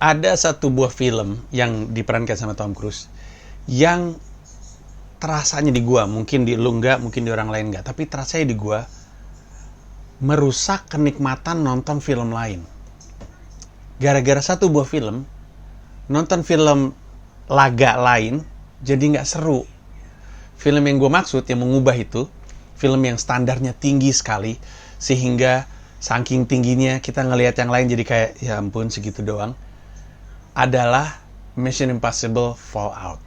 Ada satu buah film yang diperankan sama Tom Cruise yang terasanya di gua, mungkin di lu enggak, mungkin di orang lain enggak, tapi terasanya di gua merusak kenikmatan nonton film lain. Gara-gara satu buah film, nonton film laga lain jadi nggak seru. Film yang gue maksud, yang mengubah itu, film yang standarnya tinggi sekali, sehingga saking tingginya kita ngelihat yang lain jadi kayak, ya ampun segitu doang, adalah Mission Impossible Fallout.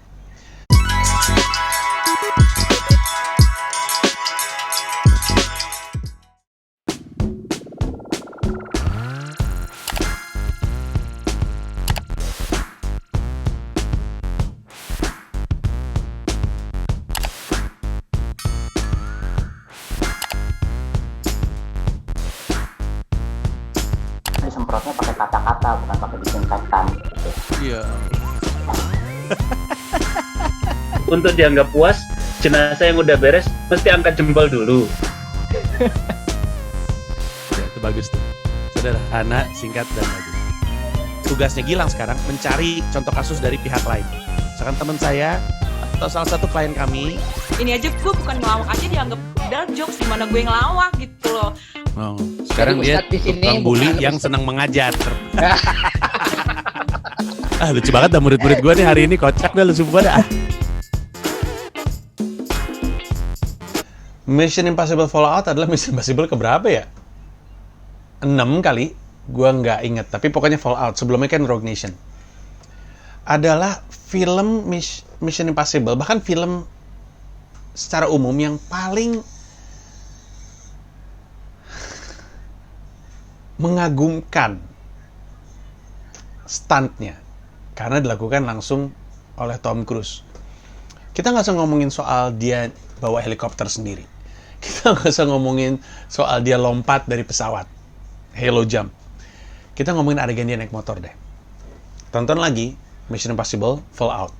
Disemprotnya pakai kata-kata, bukan pakai disinfektan gitu. Iya. Untuk dianggap puas, jenazah yang udah beres mesti angkat jempol dulu. Ya, itu bagus tuh. Sederhana, singkat, dan bagus. Tugasnya Gilang sekarang mencari contoh kasus dari pihak lain. Misalkan teman saya atau salah satu klien kami. Ini aja gue bukan ngelawak aja dianggap dark jokes, dimana gue ngelawak gitu loh. Oh, sekarang dia tukang bully yang senang mengajar. Lucu banget dah murid-murid gue nih hari ini, kocak dah lu semua dah. Mission Impossible Fallout adalah Mission Impossible keberapa ya? 6 kali, gue nggak inget. Tapi pokoknya Fallout, sebelumnya kan Rogue Nation. Adalah film Mission Impossible, bahkan film secara umum yang paling mengagumkan stuntnya. Karena dilakukan langsung oleh Tom Cruise. Kita nggak usah ngomongin soal dia bawa helikopter sendiri. Kita nggak usah ngomongin soal dia lompat dari pesawat. Halo jump. Kita ngomongin adegan dia naik motor deh. Tonton lagi Mission Impossible Fallout.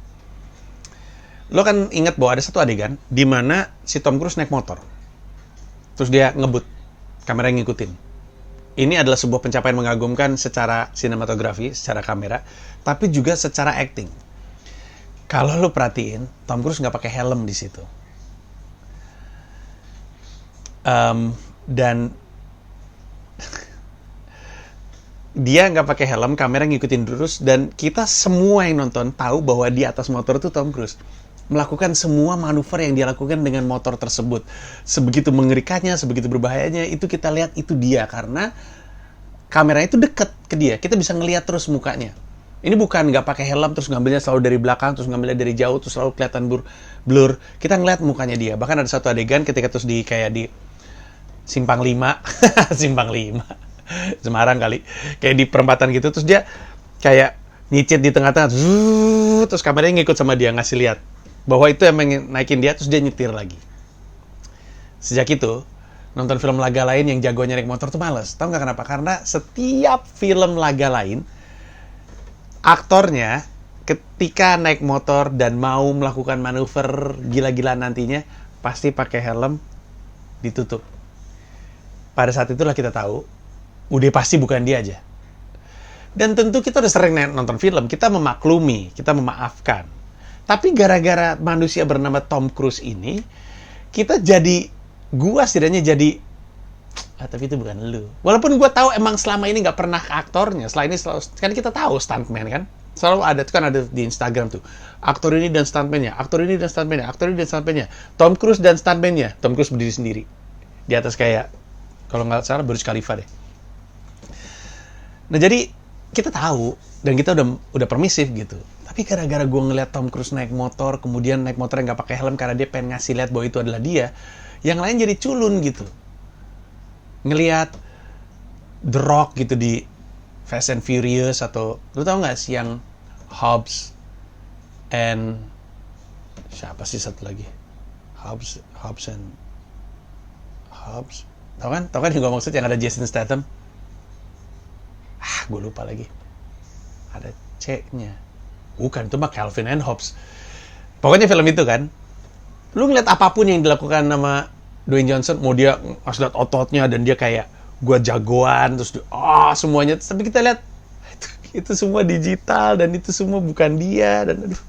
Lo kan ingat bahwa ada satu adegan di mana si Tom Cruise naik motor. Terus dia ngebut. Kamera ngikutin. Ini adalah sebuah pencapaian mengagumkan secara sinematografi, secara kamera, tapi juga secara acting. Kalau lo perhatiin, Tom Cruise nggak pakai helm di situ. Dan dia nggak pakai helm, kamera ngikutin terus, dan kita semua yang nonton tahu bahwa di atas motor itu Tom Cruise melakukan semua manuver yang dia lakukan dengan motor tersebut. Sebegitu mengerikannya, sebegitu berbahayanya, itu kita lihat itu dia, karena kameranya itu dekat ke dia. Kita bisa ngelihat terus mukanya. Ini bukan nggak pakai helm, terus ngambilnya selalu dari belakang, terus ngambilnya dari jauh, terus selalu kelihatan blur. Kita ngelihat mukanya dia. Bahkan ada satu adegan ketika terus di kayak di Simpang 5, Simpang 5, Semarang kali. Kayak di perempatan gitu, terus dia kayak nyicit di tengah-tengah, terus kameranya ngikut sama dia, ngasih lihat bahwa itu yang naikin dia, terus dia nyetir lagi. Sejak itu, nonton film laga lain yang jagonya naik motor tuh males. Tahu nggak kenapa? Karena setiap film laga lain, aktornya ketika naik motor dan mau melakukan manuver gila-gilaan nantinya, pasti pakai helm ditutup. Pada saat itulah kita tahu, udah pasti bukan dia aja. Dan tentu kita udah sering nonton film, kita memaklumi, kita memaafkan. Tapi gara-gara manusia bernama Tom Cruise ini, kita jadi, gua setidaknya jadi, tapi itu bukan lu. Walaupun gua tahu emang selama ini nggak pernah aktornya, setelah ini selalu, kan kita tahu stuntman kan, selalu ada, itu kan ada di Instagram tuh, aktor ini dan stuntman-nya, aktor ini dan stuntman-nya, aktor ini dan stuntman-nya, Tom Cruise dan stuntman-nya. Tom Cruise berdiri sendiri di atas kayak, kalau nggak salah Burj Khalifa deh. Nah jadi kita tahu dan kita udah permisif gitu. Tapi gara-gara gue ngeliat Tom Cruise naik motor, kemudian naik motor yang nggak pakai helm karena dia pengen ngasih lihat bahwa itu adalah dia, yang lain jadi culun gitu. Ngelihat The Rock gitu di Fast and Furious, atau lu tau nggak sih yang Hobbs and siapa sih satu lagi? Hobbs tau kan yang gue maksud, yang ada Jason Statham. Gue lupa lagi, ada C-nya. Bukan, itu mah Calvin and Hobbes. Pokoknya film itu kan, lu ngeliat apapun yang dilakukan sama Dwayne Johnson, mau dia ngasih lihat ototnya dan dia kayak gua jagoan, terus semuanya. Tapi kita lihat itu semua digital dan itu semua bukan dia, dan aduh,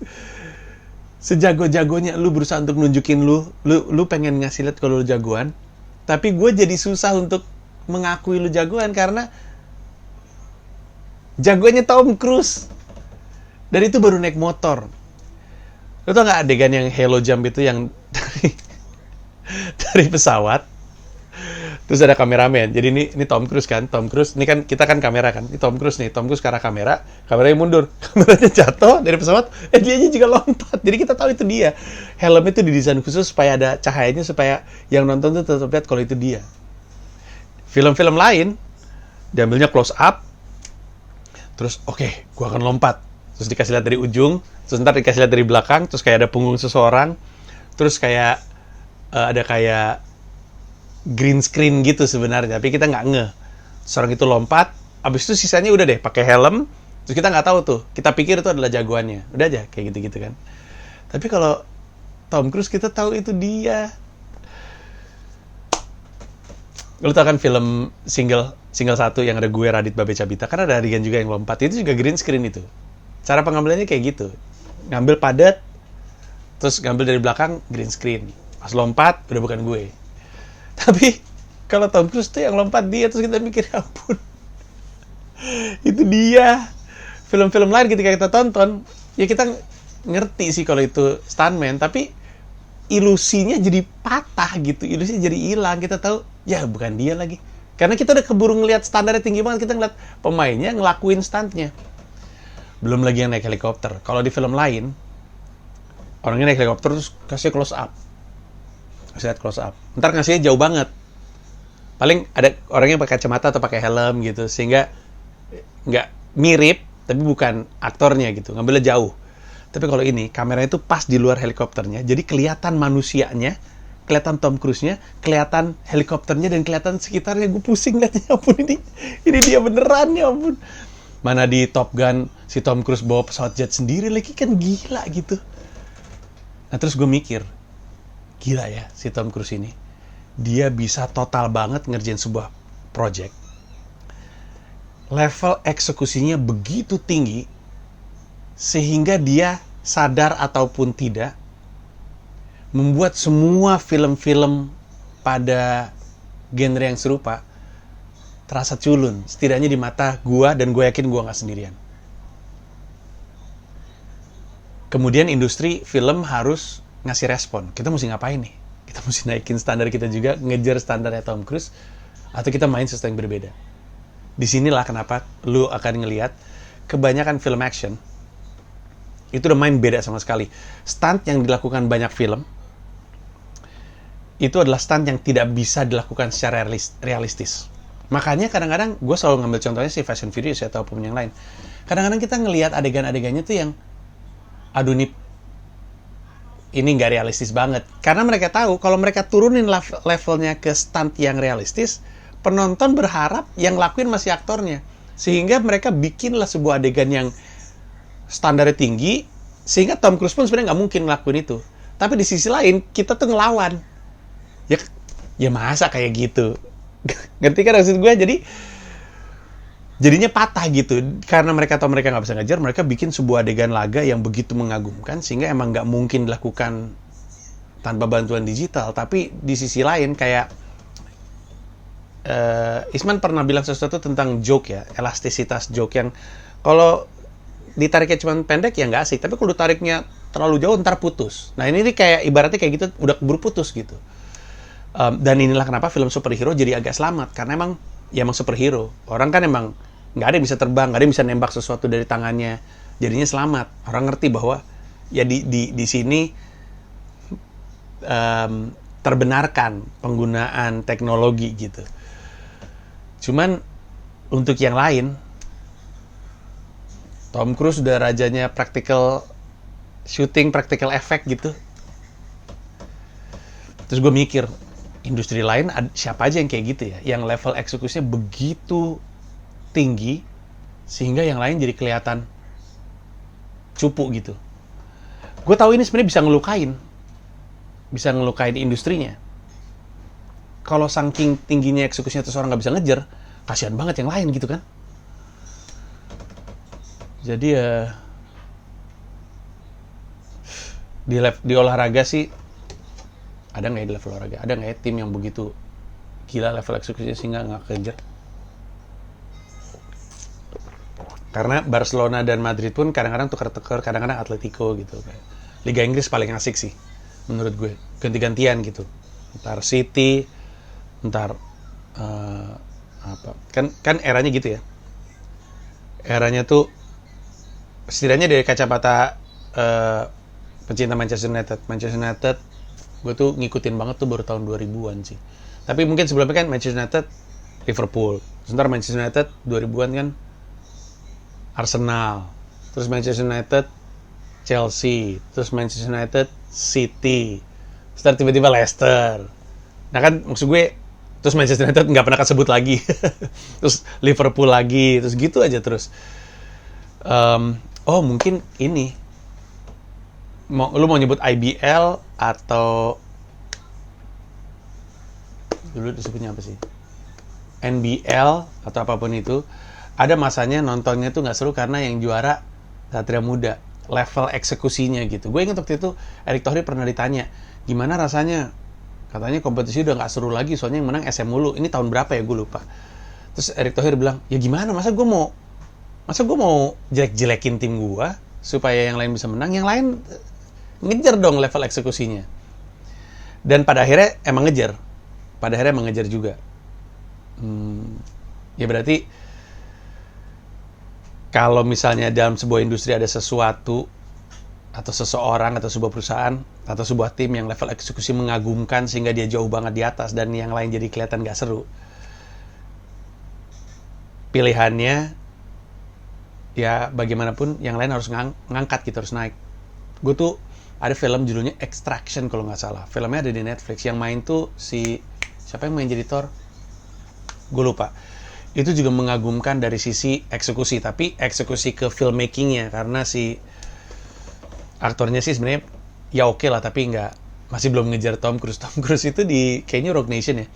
sejago-jagonya lu berusaha untuk nunjukin lu pengen ngasih lihat kalau lu jagoan, tapi gue jadi susah untuk mengakui lu jagoan karena jagoannya Tom Cruise, dan itu baru naik motor. Lu tau nggak adegan yang halo jump itu yang dari pesawat, terus ada kameramen. Jadi ini Tom Cruise kan, Tom Cruise ini kan, kita kan kamera kan, ini Tom Cruise nih, Tom Cruise ke arah kamera, kameranya mundur, kameranya jatuh dari pesawat, dianya juga lompat. Jadi kita tahu itu dia. Helm itu didesain khusus supaya ada cahayanya, supaya yang nonton tuh tetap lihat kalau itu dia. Film-film lain diambilnya close up, terus oke, gua akan lompat, terus dikasih lihat dari ujung, terus ntar dikasih lihat dari belakang, terus kayak ada punggung seseorang, terus kayak ada kayak green screen gitu sebenarnya, tapi kita nggak ngeh. Seorang itu lompat, abis itu sisanya udah deh pakai helm, terus kita nggak tahu tuh, kita pikir itu adalah jagoannya, udah aja kayak gitu-gitu kan. Tapi kalau Tom Cruise kita tahu itu dia. Lu tau kan film single satu yang ada gue, Radit, Babe Cabita, kan ada adegan juga yang lompat, itu juga green screen itu. Cara pengambilannya kayak gitu, ngambil padat, terus ngambil dari belakang green screen, pas lompat udah bukan gue. Tapi kalau Tom Cruise tuh yang lompat dia, terus kita mikir, ya ampun, itu dia. Film-film lain ketika kita tonton, ya kita ngerti sih kalau itu stuntman, tapi ilusinya jadi patah gitu, ilusinya jadi hilang. Kita tahu, ya bukan dia lagi. Karena kita udah keburu ngelihat standarnya tinggi banget, kita ngeliat pemainnya ngelakuin stuntnya. Belum lagi yang naik helikopter. Kalau di film lain, orangnya naik helikopter terus kasih close up. Kasih lihat close up. Ntar ngasihnya jauh banget. Paling ada orangnya pakai kacamata atau pakai helm gitu, sehingga nggak mirip, tapi bukan aktornya gitu. Ngambilnya jauh. Tapi kalau ini, kameranya itu pas di luar helikopternya, jadi kelihatan manusianya, kelihatan Tom Cruise-nya, kelihatan helikopternya, dan kelihatan sekitarnya. Gue pusing liatnya, ya ampun, ini dia beneran, ya ampun. Mana di Top Gun, si Tom Cruise bawa pesawat jet sendiri lagi, kan gila gitu. Nah terus gue mikir, gila ya si Tom Cruise ini. Dia bisa total banget ngerjain sebuah project. Level eksekusinya begitu tinggi, sehingga dia sadar ataupun tidak, membuat semua film-film pada genre yang serupa terasa culun, setidaknya di mata gua, dan gue yakin gua nggak sendirian. Kemudian industri film harus ngasih respon. Kita mesti ngapain nih? Kita mesti naikin standar kita juga, ngejar standarnya Tom Cruise, atau kita main sesuatu yang berbeda. Disinilah kenapa lu akan ngelihat kebanyakan film action itu udah main beda sama sekali. Stunt yang dilakukan banyak film itu adalah stunt yang tidak bisa dilakukan secara realistis. Makanya kadang-kadang gue selalu ngambil contohnya si Fast and Furious ya, ataupun yang lain. Kadang-kadang kita ngelihat adegan-adegannya tuh yang, aduh nih, ini nggak realistis banget. Karena mereka tahu kalau mereka turunin levelnya ke stunt yang realistis, penonton berharap yang lakuin masih aktornya. Sehingga mereka bikinlah sebuah adegan yang standarnya tinggi, sehingga Tom Cruise pun sebenarnya nggak mungkin ngelakuin itu. Tapi di sisi lain, kita tuh ngelawan. Ya masa kayak gitu? Ngerti kan maksud gue? Jadinya patah gitu. Karena mereka tahu mereka nggak bisa ngejar, mereka bikin sebuah adegan laga yang begitu mengagumkan, sehingga emang nggak mungkin dilakukan tanpa bantuan digital. Tapi di sisi lain, kayak Isman pernah bilang sesuatu tentang joke ya, elastisitas joke yang kalau ditariknya cuma pendek ya nggak asik, tapi kalau ditariknya terlalu jauh ntar putus. Nah ini kayak ibaratnya kayak gitu, udah keburu putus gitu. Dan inilah kenapa film superhero jadi agak selamat, karena emang superhero. Orang kan emang nggak ada yang bisa terbang, nggak ada yang bisa nembak sesuatu dari tangannya, jadinya selamat. Orang ngerti bahwa ya di sini terbenarkan penggunaan teknologi gitu. Cuman untuk yang lain, Tom Cruise udah rajanya practical shooting, practical effect gitu. Terus gue mikir, industri lain siapa aja yang kayak gitu ya, yang level eksekusinya begitu tinggi sehingga yang lain jadi kelihatan cupu gitu. Gue tahu ini sebenarnya bisa ngelukain industrinya. Kalau saking tingginya eksekusinya terus orang nggak bisa ngejar, kasihan banget yang lain gitu kan. Jadi ya di olahraga sih ada nggak ya di level olahraga? Ada nggak ya tim yang begitu gila level eksekusinya sehingga nggak kejar? Karena Barcelona dan Madrid pun kadang-kadang tukar-tukar, kadang-kadang Atletico gitu. Liga Inggris paling asik sih, menurut gue. Ganti-gantian gitu. Ntar City, ntar apa? Kan eranya gitu ya. Eranya tuh setidaknya dari kacamata pencinta Manchester United. Manchester United, gue tuh ngikutin banget tuh baru tahun 2000-an sih. Tapi mungkin sebelumnya kan Manchester United, Liverpool. Sebentar Manchester United 2000-an kan Arsenal, terus Manchester United, Chelsea, terus Manchester United, City, terus tiba-tiba Leicester. Nah kan maksud gue, terus Manchester United nggak pernah kesebut lagi, terus Liverpool lagi, terus gitu aja terus. Oh mungkin ini, lu mau nyebut IBL atau dulu disebutnya apa sih? NBL atau apapun itu. Ada masanya nontonnya tuh nggak seru karena yang juara Satria Muda, level eksekusinya gitu. Gue ingat waktu itu Erick Thohir pernah ditanya, gimana rasanya? Katanya kompetisi udah nggak seru lagi, soalnya yang menang SM mulu. Ini tahun berapa ya, gue lupa. Terus Erick Thohir bilang, ya gimana? Masa gue mau jelek-jelekin tim gue supaya yang lain bisa menang? Yang lain ngejar dong level eksekusinya. Dan pada akhirnya emang ngejar. Juga. Ya berarti kalau misalnya dalam sebuah industri ada sesuatu atau seseorang atau sebuah perusahaan atau sebuah tim yang level eksekusi mengagumkan sehingga dia jauh banget di atas dan yang lain jadi kelihatan gak seru, pilihannya ya bagaimanapun yang lain harus ngangkat gitu, harus naik. Gue tuh ada film judulnya Extraction kalau nggak salah, filmnya ada di Netflix, yang main tuh siapa yang main jadi Thor? Gue lupa. Itu juga mengagumkan dari sisi eksekusi, tapi eksekusi ke filmmakingnya, karena si aktornya sih sebenarnya ya oke lah, tapi masih belum ngejar Tom Cruise. Tom Cruise itu di kayaknya Rogue Nation ya,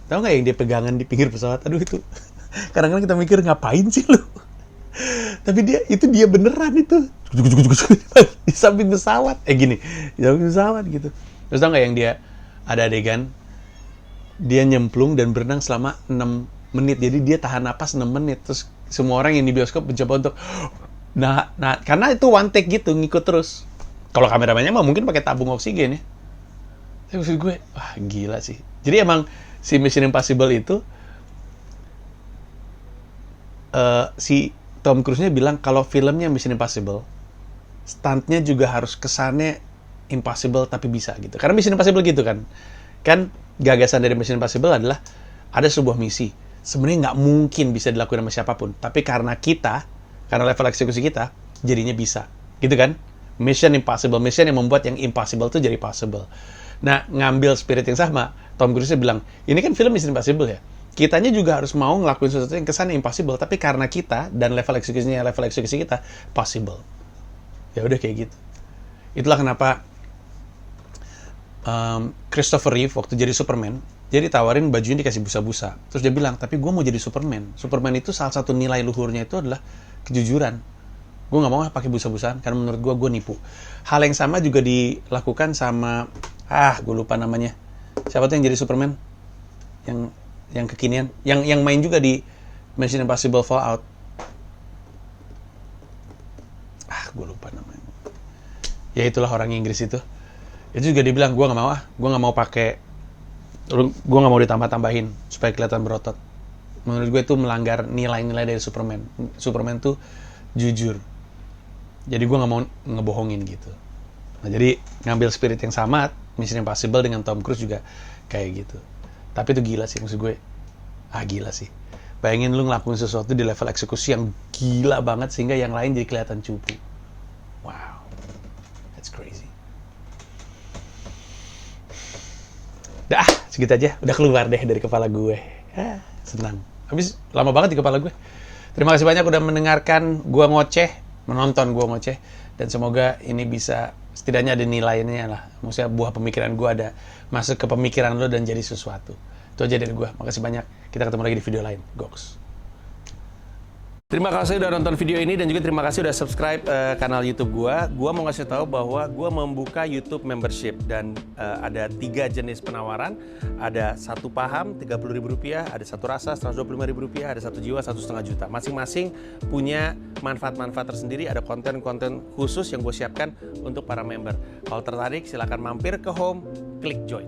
tahu nggak yang dia pegangan di pinggir pesawat? Aduh itu kadang-kadang kita mikir ngapain sih lu, tapi dia beneran itu di samping pesawat di samping pesawat gitu. Terus tahu nggak yang dia ada adegan dia nyemplung dan berenang selama 6 menit, jadi dia tahan napas 6 menit, terus semua orang yang di bioskop mencoba untuk nah karena itu one take gitu, ngikut terus. Kalau kameramannya mah mungkin pakai tabung oksigen ya. Tapi maksud gue, wah gila sih. Jadi emang si Mission Impossible itu si Tom Cruise-nya bilang kalau filmnya Mission Impossible, stuntnya juga harus kesannya impossible tapi bisa gitu. Karena Mission Impossible gitu kan gagasan dari Mission Impossible adalah ada sebuah misi sebenarnya nggak mungkin bisa dilakukan sama siapapun, tapi karena level eksekusi kita jadinya bisa gitu kan. Mission Impossible, mission yang membuat yang impossible tuh jadi possible. Nah, ngambil spirit yang sama, Tom Cruise bilang, ini kan film Mission Impossible ya, kitanya juga harus mau ngelakuin sesuatu yang kesannya impossible, tapi karena kita dan level eksekusi kita possible. Ya udah kayak gitu. Itulah kenapa Christopher Reeve waktu jadi Superman, dia ditawarin bajunya dikasih busa-busa. Terus dia bilang, tapi gue mau jadi Superman. Superman itu salah satu nilai luhurnya itu adalah kejujuran. Gue gak mau pakai busa-busaan, karena menurut gue nipu. Hal yang sama juga dilakukan sama, gue lupa namanya. Siapa tuh yang jadi Superman? Yang kekinian. Yang main juga di Mission Impossible Fallout. Gue lupa namanya. Ya itulah orang Inggris itu. Itu juga dibilang, gue gak mau pakai, gue gak mau ditambah-tambahin supaya kelihatan berotot. Menurut gue itu melanggar nilai-nilai dari Superman. Superman tuh jujur, jadi gue gak mau ngebohongin gitu. Nah jadi ngambil spirit yang sama Mission Impossible dengan Tom Cruise juga kayak gitu. Tapi itu gila sih, maksud gue gila sih. Bayangin lu ngelakuin sesuatu di level eksekusi yang gila banget sehingga yang lain jadi kelihatan cupu. Wow, that's crazy. Dah, segitu aja. Udah keluar deh dari kepala gue. Senang. Habis lama banget di kepala gue. Terima kasih banyak udah mendengarkan gue menonton gue ngoceh. Dan semoga ini bisa, setidaknya ada nilainya lah. Maksudnya buah pemikiran gue ada masuk ke pemikiran lo dan jadi sesuatu. Itu aja dari gue. Makasih banyak. Kita ketemu lagi di video lain. Goks. Terima kasih udah nonton video ini dan juga terima kasih udah subscribe kanal YouTube gua. Gua mau ngasih tahu bahwa gua membuka YouTube membership dan ada 3 jenis penawaran. Ada 1 paham Rp30.000, ada 1 rasa Rp125.000, ada 1 jiwa Rp1,5 juta. Masing-masing punya manfaat-manfaat tersendiri. Ada konten-konten khusus yang gue siapkan untuk para member. Kalau tertarik silahkan mampir ke home, klik join.